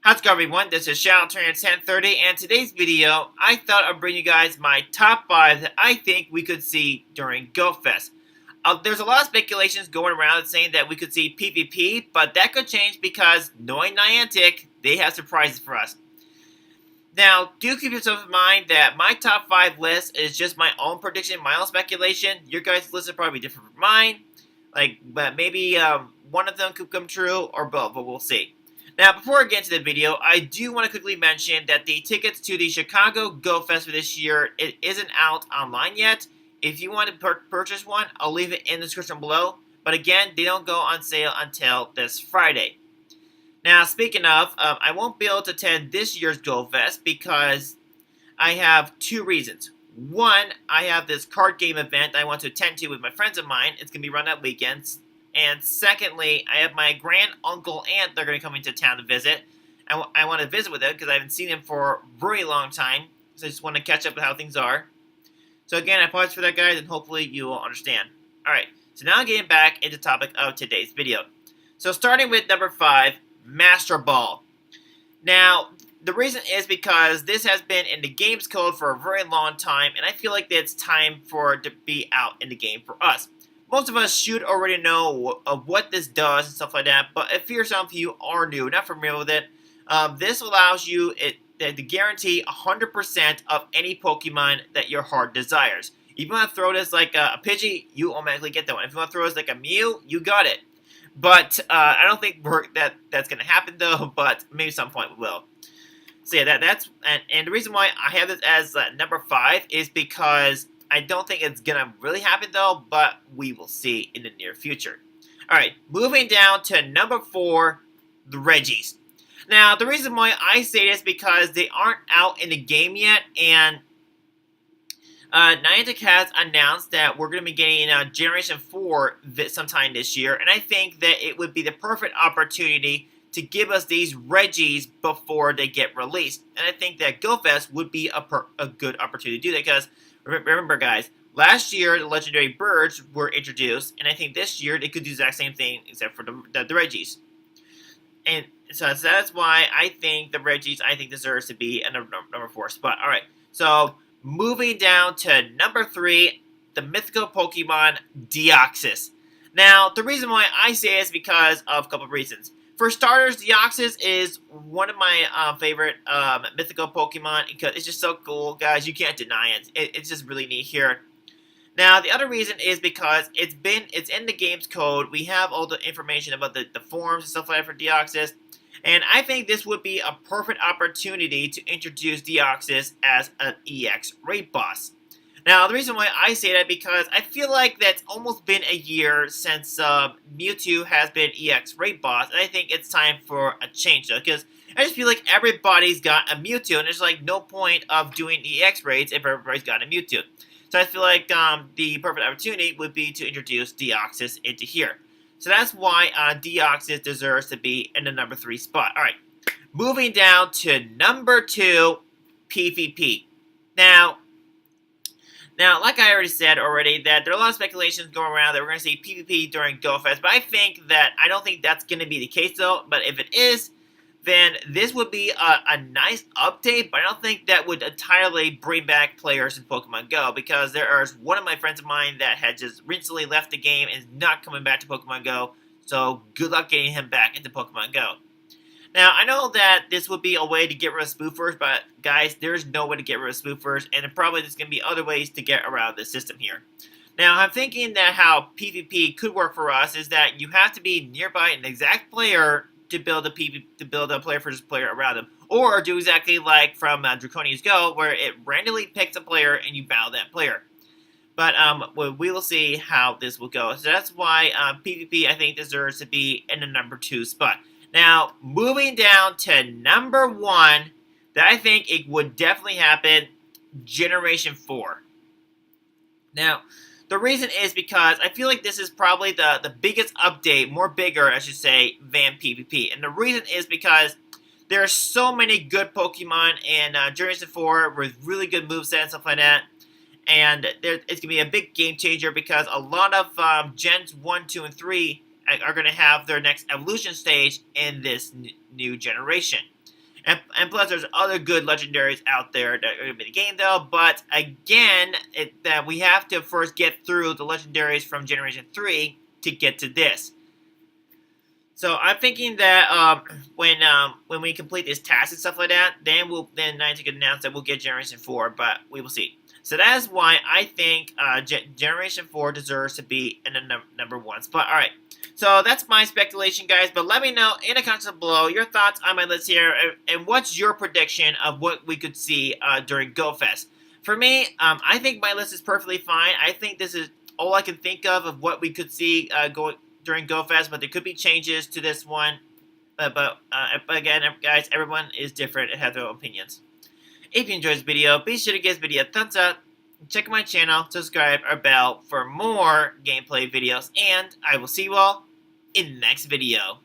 How's it going, everyone? This is ShadowTrainer1030, and today's video, I thought I'd bring you guys my top 5 that I think we could see during GoFest. There's a lot of speculations going around saying that we could see PvP, but that could change because, knowing Niantic, they have surprises for us. Now, do keep yourself in mind that my top 5 list is just my own prediction, my own speculation. Your guys' list is probably different from mine. But maybe one of them could come true, or both, but we'll see. Now, before I get into the video, I do want to quickly mention that the tickets to the Chicago Go Fest for this year, it isn't out online yet. If you want to purchase one, I'll leave it in the description below. But again, they don't go on sale until this Friday. Now, speaking of, I won't be able to attend this year's Go Fest because I have 2 reasons. One, I have this card game event I want to attend to with my friends of mine. It's going to be run at weekends. And secondly, I have my grand uncle aunt that are going to come into town to visit. I want to visit with them because I haven't seen them for a very long time. So I just want to catch up with how things are. So again, I apologize for that, guys, and hopefully you will understand. Alright, so now getting back into the topic of today's video. So starting with number 5, Master Ball. Now, the reason is because this has been in the game's code for a very long time, and I feel like it's time for it to be out in the game for us. Most of us should already know what this does and stuff like that, but if you're some of you are new, not familiar with it, this allows you to guarantee 100% of any Pokemon that your heart desires. If you want to throw this like a Pidgey, you automatically get that one. If you want to throw this like a Mew, you got it. But I don't think that's going to happen though, but maybe some point we will. So yeah, that's the reason why I have this as number 5 is because I don't think it's going to really happen though, but we will see in the near future. Alright, moving down to number 4, the Regis. Now, the reason why I say this is because they aren't out in the game yet, and Niantic has announced that we're going to be getting Generation 4 sometime this year, and I think that it would be the perfect opportunity to give us these Regis before they get released. And I think that GoFest would be a good opportunity to do that, because remember, guys, last year the Legendary Birds were introduced, and I think this year they could do the exact same thing except for the Regis. And so that's why I think the Regis, deserves to be in the number 4 spot. Alright, so moving down to number 3, the mythical Pokemon Deoxys. Now, the reason why I say this is because of a couple of reasons. For starters, Deoxys is one of my favorite mythical Pokemon because it's just so cool, guys. You can't deny it. It's just really neat here. Now, the other reason is because it's in the game's code. We have all the information about the forms and stuff like that for Deoxys. And I think this would be a perfect opportunity to introduce Deoxys as an EX raid boss. Now, the reason why I say that because I feel like that's almost been a year since Mewtwo has been EX raid boss, and I think it's time for a change though, because I just feel like everybody's got a Mewtwo, and there's like no point of doing EX raids if everybody's got a Mewtwo. So I feel like the perfect opportunity would be to introduce Deoxys into here. So that's why Deoxys deserves to be in the number 3 spot. Alright, moving down to number 2, PvP. Now, like I already said that there are a lot of speculations going around that we're going to see PvP during GoFest, but I don't think that's going to be the case though. But if it is, then this would be a nice update, but I don't think that would entirely bring back players in Pokemon Go, because there is one of my friends of mine that had just recently left the game and is not coming back to Pokemon Go, so good luck getting him back into Pokemon Go. Now, I know that this would be a way to get rid of spoofers, but guys, there's no way to get rid of spoofers, and probably there's going to be other ways to get around this system here. Now, I'm thinking that how PvP could work for us is that you have to be nearby an exact player to build a player versus player around them, or do exactly like from Draconia's Go, where it randomly picks a player and you battle that player. But we will see how this will go. So that's why PvP I think deserves to be in the number 2 spot. Now, moving down to number 1, that I think it would definitely happen, Generation 4. Now, the reason is because I feel like this is probably the biggest update, bigger, I should say, than PvP. And the reason is because there are so many good Pokemon in Generation 4 with really good moveset and stuff like that. And it's going to be a big game changer because a lot of Gens 1, 2, and 3 are going to have their next evolution stage in this new generation. And plus, there's other good legendaries out there that are going to be in the game, though. But again, that we have to first get through the legendaries from Generation 3 to get to this. So I'm thinking that when we complete this task and stuff like that, then Niantic can announce that we'll get Generation 4, but we will see. So that is why I think Generation 4 deserves to be in the number 1 spot. All right. So that's my speculation, guys. But let me know in the comments below your thoughts on my list here, and what's your prediction of what we could see during GoFest. For me, I think my list is perfectly fine. I think this is all I can think of what we could see during GoFest, but there could be changes to this one. But again, guys, everyone is different and has their own opinions. If you enjoyed this video, be sure to give this video a thumbs up. Check my channel, subscribe, or bell for more gameplay videos, and I will see you all in the next video.